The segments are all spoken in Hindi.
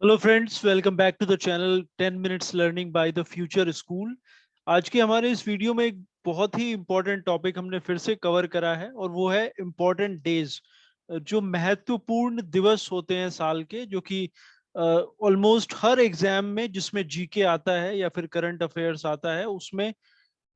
Hello friends, welcome back to the channel 10 minutes learning by the future school. आज के हमारे इस वीडियो में एक बहुत ही इम्पोर्टेंट टॉपिक हमने फिर से कवर करा है और वो है इम्पोर्टेंट डेज, जो महत्वपूर्ण दिवस होते हैं साल के, जो कि ऑलमोस्ट हर एग्जाम में जिसमें जीके आता है या फिर करंट अफेयर्स आता है उसमें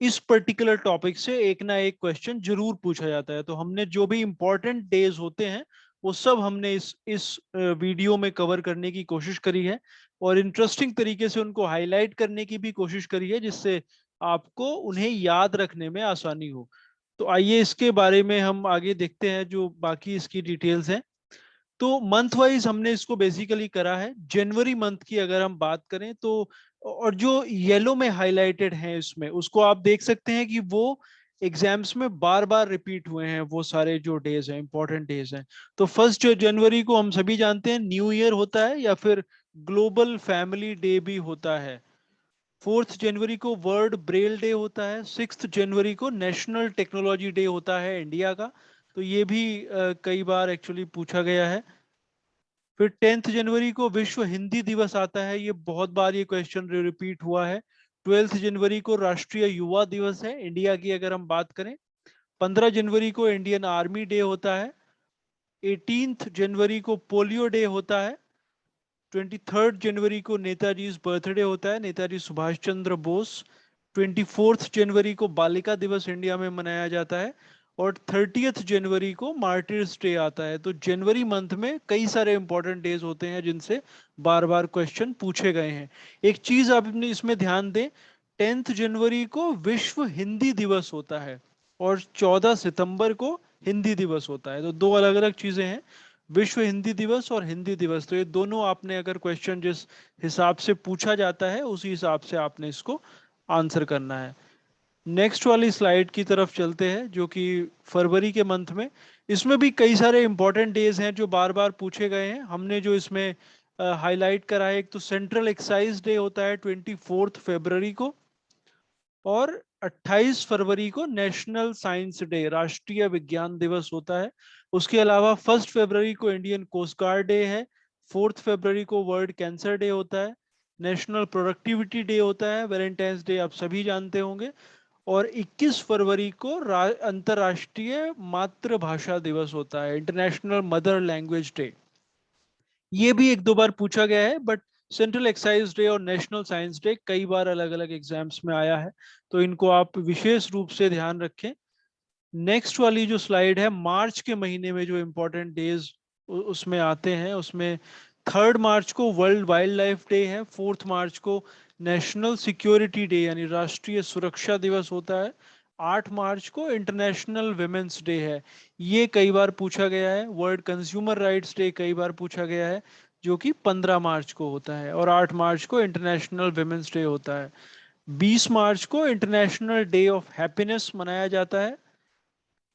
इस पर्टिकुलर टॉपिक से एक ना एक क्वेश्चन जरूर पूछा जाता है। तो हमने जो भी इम्पोर्टेंट डेज होते हैं वो सब हमने इस वीडियो में कवर करने की कोशिश करी है और इंटरेस्टिंग तरीके से उनको हाईलाइट करने की भी कोशिश करी है, जिससे आपको उन्हें याद रखने में आसानी हो। तो आइए इसके बारे में हम आगे देखते हैं जो बाकी इसकी डिटेल्स हैं। तो मंथ वाइज हमने इसको बेसिकली करा है। जनवरी मंथ की अगर हम बात करें तो, और जो येलो में हाईलाइटेड है इसमें, उसको आप देख सकते हैं कि वो एग्जाम्स में बार बार रिपीट हुए हैं। वो सारे जो डेज हैं इंपॉर्टेंट डेज हैं। तो फर्स्ट जनवरी को हम सभी जानते हैं न्यू ईयर होता है या फिर ग्लोबल फैमिली डे भी होता है। 4 जनवरी को वर्ल्ड ब्रेल डे होता है। 6 जनवरी को नेशनल टेक्नोलॉजी डे होता है इंडिया का। तो ये भी कई बार एक्चुअली पूछा गया है। फिर 10 जनवरी को विश्व हिंदी दिवस आता है। ये बहुत बार ये क्वेश्चन रिपीट हुआ है। 12 जनवरी को राष्ट्रीय युवा दिवस है इंडिया की अगर हम बात करें। 15 जनवरी को इंडियन आर्मी डे होता है। 18 जनवरी को पोलियो डे होता है। 23 जनवरी को नेताजी बर्थडे होता है, नेताजी सुभाष चंद्र बोस। 24 जनवरी को बालिका दिवस इंडिया में मनाया जाता है। और 30 जनवरी को मार्टिर्स डे आता है। तो जनवरी मंथ में कई सारे इंपॉर्टेंट डेज होते हैं जिनसे बार बार क्वेश्चन पूछे गए हैं। एक चीज आप अपने इसमें ध्यान दें, 10 जनवरी को विश्व हिंदी दिवस होता है और 14 सितंबर को हिंदी दिवस होता है। तो दो अलग अलग चीजें हैं, विश्व हिंदी दिवस और हिंदी दिवस। तो ये दोनों आपने अगर क्वेश्चन जिस हिसाब से पूछा जाता है उसी हिसाब से आपने इसको आंसर करना है। नेक्स्ट वाली स्लाइड की तरफ चलते हैं जो कि फरवरी के मंथ में, इसमें भी कई सारे इंपॉर्टेंट डेज हैं जो बार बार पूछे गए हैं। हमने जो इसमें हाईलाइट करा है, एक तो सेंट्रल एक्साइज डे होता है 24 फरवरी को, और 28 फरवरी को नेशनल साइंस डे राष्ट्रीय विज्ञान दिवस होता है। उसके अलावा 1 फरवरी को इंडियन कोस्ट गार्ड डे है। 4 फरवरी को वर्ल्ड कैंसर डे होता है। नेशनल प्रोडक्टिविटी डे होता है। वैलेंटाइंस डे आप सभी जानते होंगे। और 21 फरवरी को अंतर्राष्ट्रीय मातृभाषा दिवस होता है, इंटरनेशनल मदर लैंग्वेज डे। ये भी एक दो बार पूछा गया है, बट सेंट्रल एक्साइज डे और नेशनल साइंस डे कई बार अलग अलग एग्जाम्स में आया है। तो इनको आप विशेष रूप से ध्यान रखें। नेक्स्ट वाली जो स्लाइड है, मार्च के महीने में जो इम्पोर्टेंट डेज उसमें आते हैं, उसमें 3 मार्च को वर्ल्ड वाइल्ड लाइफ डे है। 4 मार्च को नेशनल सिक्योरिटी डे यानी राष्ट्रीय सुरक्षा दिवस होता है। 8 मार्च को इंटरनेशनल विमेंस डे है। ये कई बार पूछा गया है। वर्ल्ड कंज्यूमर राइट्स डे कई बार पूछा गया है, जो कि 15 मार्च को होता है। और 8 मार्च को इंटरनेशनल विमेंस डे होता है। 20 मार्च को इंटरनेशनल डे ऑफ हैप्पीनेस मनाया जाता है।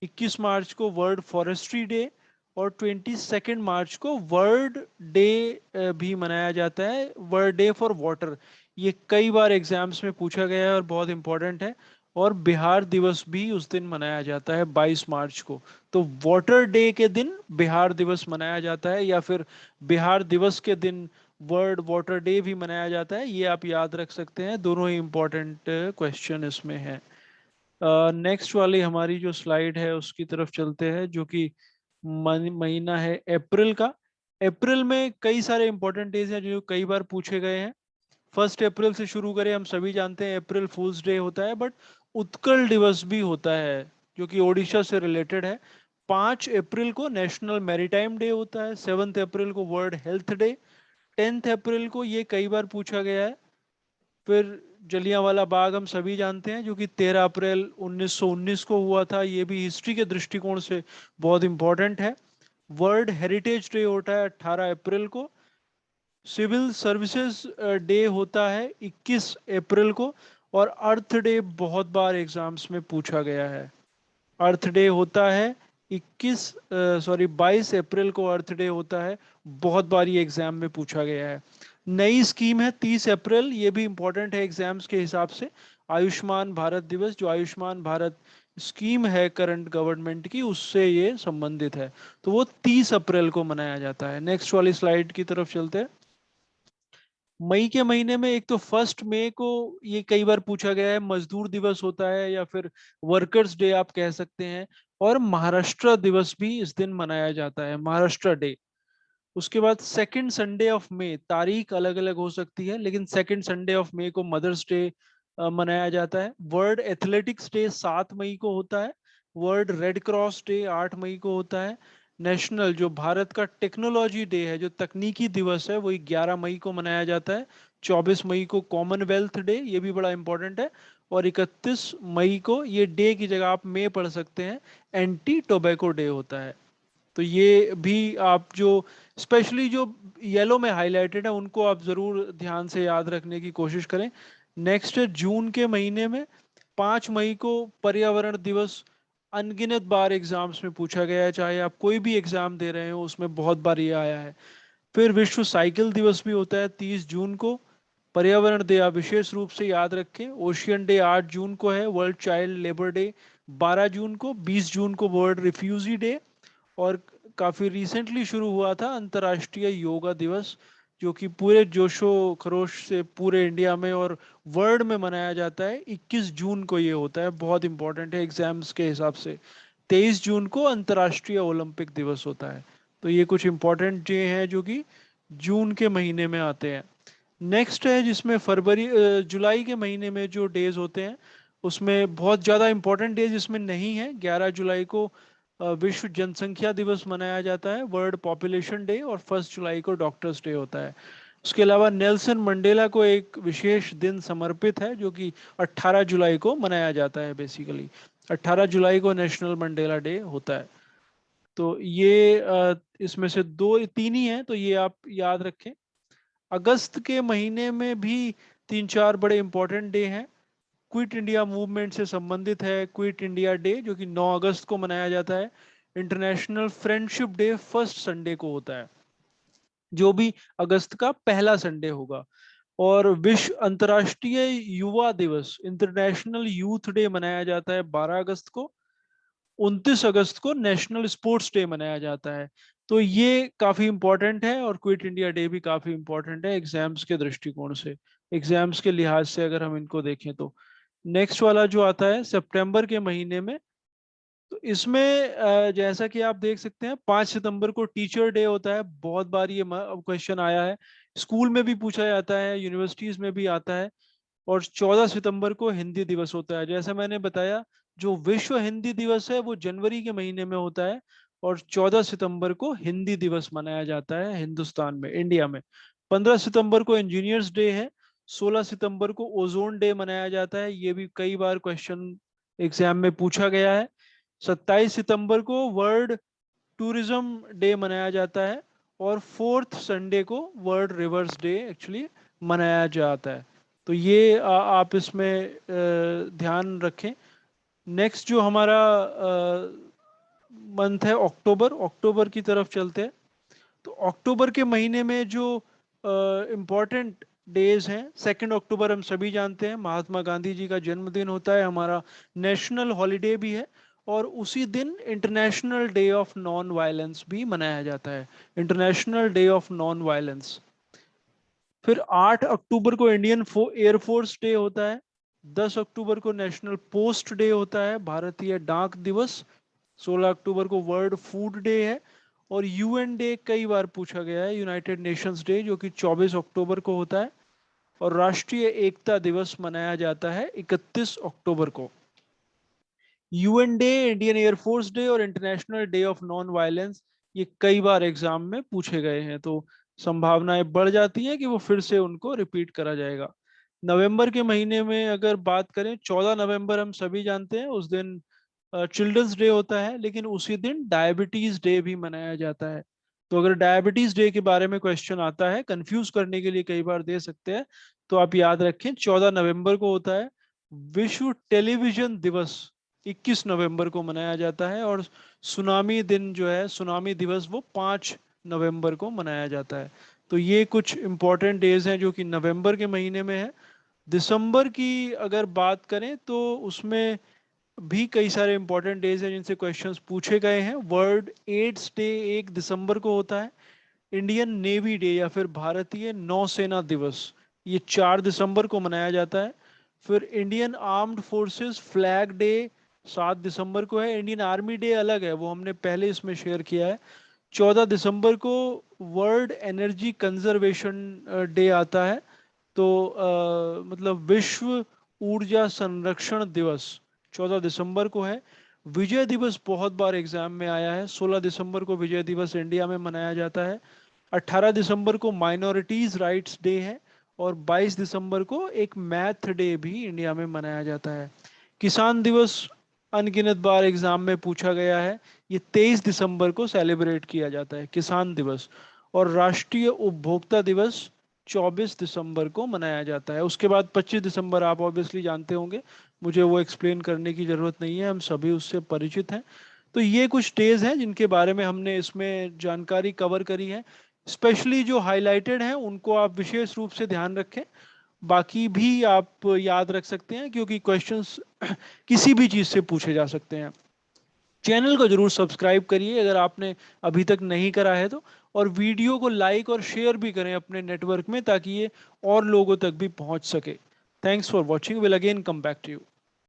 21 मार्च को वर्ल्ड फॉरेस्ट्री डे। और 22 मार्च को वर्ल्ड डे भी मनाया जाता है, वर्ल्ड डे फॉर वाटर। ये कई बार एग्जाम्स में पूछा गया है और बहुत इंपॉर्टेंट है। और बिहार दिवस भी उस दिन मनाया जाता है 22 मार्च को। तो वाटर डे के दिन बिहार दिवस मनाया जाता है, या फिर बिहार दिवस के दिन वर्ल्ड वाटर डे भी मनाया जाता है। ये आप याद रख सकते हैं, दोनों ही इंपॉर्टेंट क्वेश्चन इसमें है। नेक्स्ट वाली हमारी जो स्लाइड है उसकी तरफ चलते हैं, जो कि महीना है अप्रैल का। अप्रैल में कई सारे इंपॉर्टेंट डेज हैं जो कई बार पूछे गए हैं। 1 अप्रैल से शुरू करें, हम सभी जानते हैं अप्रैल फूल्स डे होता है, बट उत्कल दिवस भी होता है जो कि ओडिशा से रिलेटेड है। 5 अप्रैल को नेशनल मैरीटाइम डे होता है। 7 अप्रैल को वर्ल्ड हेल्थ डे। 10 अप्रैल को, ये कई बार पूछा गया है। फिर जलियांवाला बाग हम सभी जानते हैं, जो कि 13 अप्रैल 1919 को हुआ था। ये भी हिस्ट्री के दृष्टिकोण से बहुत इंपॉर्टेंट है। वर्ल्ड हेरिटेज डे होता है 18 अप्रैल को। सिविल सर्विसेज डे होता है 21 अप्रैल को। और अर्थ डे बहुत बार एग्जाम्स में पूछा गया है। अर्थ डे होता है 22 अप्रैल को अर्थ डे होता है। बहुत बार ये एग्जाम में पूछा गया है। नई स्कीम है 30 अप्रैल, ये भी इंपॉर्टेंट है एग्जाम्स के हिसाब से। आयुष्मान भारत दिवस, जो आयुष्मान भारत स्कीम है करंट गवर्नमेंट की, उससे ये संबंधित है। तो वो 30 अप्रैल को मनाया जाता है। नेक्स्ट वाली स्लाइड की तरफ चलते हैं। मई के महीने में एक तो 1 मई को, ये कई बार पूछा गया है, मजदूर दिवस होता है या फिर वर्कर्स डे आप कह सकते हैं। और महाराष्ट्र दिवस भी इस दिन मनाया जाता है, महाराष्ट्र डे। उसके बाद सेकंड संडे ऑफ मई, तारीख अलग अलग हो सकती है लेकिन सेकंड संडे ऑफ मई को मदर्स डे मनाया जाता है। वर्ल्ड एथलेटिक्स डे 7 मई को होता है। वर्ल्ड रेड क्रॉस डे 8 मई को होता है। नेशनल जो भारत का टेक्नोलॉजी डे है, जो तकनीकी दिवस है, वही 11 मई को मनाया जाता है। 24 मई को कॉमनवेल्थ डे, ये भी बड़ा इंपॉर्टेंट है। और 31 मई को, ये डे की जगह आप मे पढ़ सकते हैं, एंटी टोबैको डे होता है। तो ये भी आप जो स्पेशली जो येलो में हाईलाइटेड है उनको आप जरूर ध्यान से याद रखने की कोशिश करें। नेक्स्ट है जून के महीने में, 5 मई को पर्यावरण दिवस। अनगिनत बार एग्जाम्स में पूछा गया है, चाहे आप कोई भी एग्जाम दे रहे हो उसमें बहुत बार ये आया है। फिर विश्व साइकिल दिवस भी होता है 30 जून को। पर्यावरण डे आप विशेष रूप से याद रखें। ओशियन डे 8 जून को है। वर्ल्ड चाइल्ड लेबर डे 12 जून को। 20 जून को वर्ल्ड रिफ्यूजी डे। और काफी रिसेंटली शुरू हुआ था अंतर्राष्ट्रीय योगा दिवस, जो कि पूरे जोशो खरोश से पूरे इंडिया में और वर्ल्ड में मनाया जाता है। 21 जून को ये होता है, बहुत इंपॉर्टेंट है एग्जाम्स के हिसाब से। 23 जून को अंतर्राष्ट्रीय ओलंपिक दिवस होता है। तो ये कुछ इंपॉर्टेंट डे हैं जो कि जून के महीने में आते हैं। नेक्स्ट है जिसमें जुलाई के महीने में जो डेज होते हैं, उसमें बहुत ज़्यादा इंपॉर्टेंट डेज इसमें नहीं है। 11 जुलाई को विश्व जनसंख्या दिवस मनाया जाता है, वर्ल्ड पॉपुलेशन डे। और 1 जुलाई को डॉक्टर्स डे होता है। उसके अलावा नेल्सन मंडेला को एक विशेष दिन समर्पित है, जो कि 18 जुलाई को मनाया जाता है। बेसिकली 18 जुलाई को नेशनल मंडेला डे होता है। तो ये इसमें से दो तीन ही हैं, तो ये आप याद रखें। अगस्त के महीने में भी 3 4 बड़े इंपॉर्टेंट डे हैं। क्विट इंडिया मूवमेंट से संबंधित है क्विट इंडिया डे, जो कि 9 अगस्त को मनाया जाता है। International friendship day first Sunday को होता है, जो भी अगस्त का पहला संडे होगा। और विश्व अंतर्राष्ट्रीय युवा दिवस, इंटरनेशनल यूथ डे मनाया जाता है 12 अगस्त को। 29 अगस्त को नेशनल स्पोर्ट्स डे मनाया जाता है। तो ये काफी इंपॉर्टेंट है। और क्विट इंडिया डे भी काफी इंपॉर्टेंट है एग्जाम्स के दृष्टिकोण से, एग्जाम्स के लिहाज से अगर हम इनको देखें तो। नेक्स्ट वाला जो आता है सितंबर के महीने में, तो इसमें जैसा कि आप देख सकते हैं 5 सितंबर को टीचर डे होता है। बहुत बार ये क्वेश्चन आया है, स्कूल में भी पूछा जाता है, यूनिवर्सिटीज में भी आता है। और 14 सितंबर को हिंदी दिवस होता है। जैसा मैंने बताया, जो विश्व हिंदी दिवस है वो जनवरी के महीने में होता है। और 14 सितंबर को हिंदी दिवस मनाया जाता है हिंदुस्तान में, इंडिया में। 15 सितंबर को इंजीनियर्स डे है। 16 सितंबर को ओजोन डे मनाया जाता है, ये भी कई बार क्वेश्चन एग्जाम में पूछा गया है। 27 सितंबर को वर्ल्ड टूरिज्म डे मनाया जाता है। और 4th संडे को वर्ल्ड रिवर्स डे एक्चुअली मनाया जाता है। तो ये आप इसमें ध्यान रखें। नेक्स्ट जो हमारा मंथ है अक्टूबर, अक्टूबर की तरफ चलते हैं। तो अक्टूबर के महीने में जो इम्पोर्टेंट डेज हैं, 2 अक्टूबर हम सभी जानते हैं महात्मा गांधी जी का जन्मदिन होता है, हमारा नेशनल हॉलिडे भी है। और उसी दिन international day of non violence भी मनाया जाता है, international day of non violence. फिर 8 अक्टूबर को इंडियन एयरफोर्स डे होता है। 10 अक्टूबर को नेशनल पोस्ट डे होता है, भारतीय डाक दिवस। 16 अक्टूबर को वर्ल्ड फूड डे है। और यूएन डे कई बार पूछा गया है, यूनाइटेड नेशंस डे, जो कि 24 अक्टूबर को होता है। और राष्ट्रीय एकता दिवस मनाया जाता है 31 अक्टूबर को। UN day, Indian air force day और international day of non violence, ये कई बार एग्जाम में पूछे गए हैं, तो संभावनाएं बढ़ जाती हैं कि वो फिर से उनको रिपीट करा जाएगा। नवंबर के महीने में अगर बात करें, 14 नवंबर हम सभी जानते हैं, उस दिन चिल्ड्रंस डे होता है, लेकिन उसी दिन डायबिटीज डे भी मनाया जाता है। तो अगर डायबिटीज डे के बारे में क्वेश्चन आता है, कंफ्यूज करने के लिए कई बार दे सकते हैं, तो आप याद रखें 14 नवंबर को होता है। विश्व टेलीविजन दिवस 21 नवंबर को मनाया जाता है। और सुनामी दिन जो है, सुनामी दिवस, वो 5 नवंबर को मनाया जाता है। तो ये कुछ इंपॉर्टेंट डेज हैं जो कि नवंबर के महीने में है। दिसंबर की अगर बात करें तो उसमें भी कई सारे इंपॉर्टेंट डेज हैं जिनसे क्वेश्चंस पूछे गए हैं। वर्ल्ड एड्स डे 1 दिसंबर को होता है। इंडियन नेवी डे या फिर भारतीय नौसेना दिवस, ये 4 दिसंबर को मनाया जाता है। फिर Indian armed forces flag day 7 दिसंबर को है। इंडियन आर्मी डे अलग है, वो हमने पहले इसमें शेयर किया है। 14 दिसंबर को वर्ल्ड एनर्जी कंजर्वेशन डे आता है। तो मतलब विश्व ऊर्जा संरक्षण दिवस 14 दिसंबर को है। विजय दिवस बहुत बार एग्जाम में आया है, 16 दिसंबर को विजय दिवस इंडिया में मनाया जाता है। 18 दिसंबर को माइनॉरिटीज राइट्स डे है। और 22 दिसंबर को एक मैथ डे भी इंडिया में मनाया जाता है। किसान दिवस अनगिनत बार एग्जाम में पूछा गया है, ये 23 दिसंबर को सेलिब्रेट किया जाता है, किसान दिवस। और राष्ट्रीय उपभोक्ता दिवस 24 दिसंबर को मनाया जाता है। उसके बाद 25 दिसंबर आप ऑब्वियसली जानते होंगे, मुझे वो एक्सप्लेन करने की जरूरत नहीं है, हम सभी उससे परिचित हैं। तो ये कुछ डेज हैं जिनके बारे में हमने इसमें जानकारी कवर करी है। स्पेशली जो हाईलाइटेड हैं उनको आप विशेष रूप से ध्यान रखें, बाकी भी आप याद रख सकते हैं क्योंकि क्वेश्चंस किसी भी चीज़ से पूछे जा सकते हैं। चैनल को जरूर सब्सक्राइब करिए अगर आपने अभी तक नहीं करा है तो, और वीडियो को लाइक और शेयर भी करें अपने नेटवर्क में ताकि ये और लोगों तक भी पहुंच सके। Thanks for watching, will again come back to you.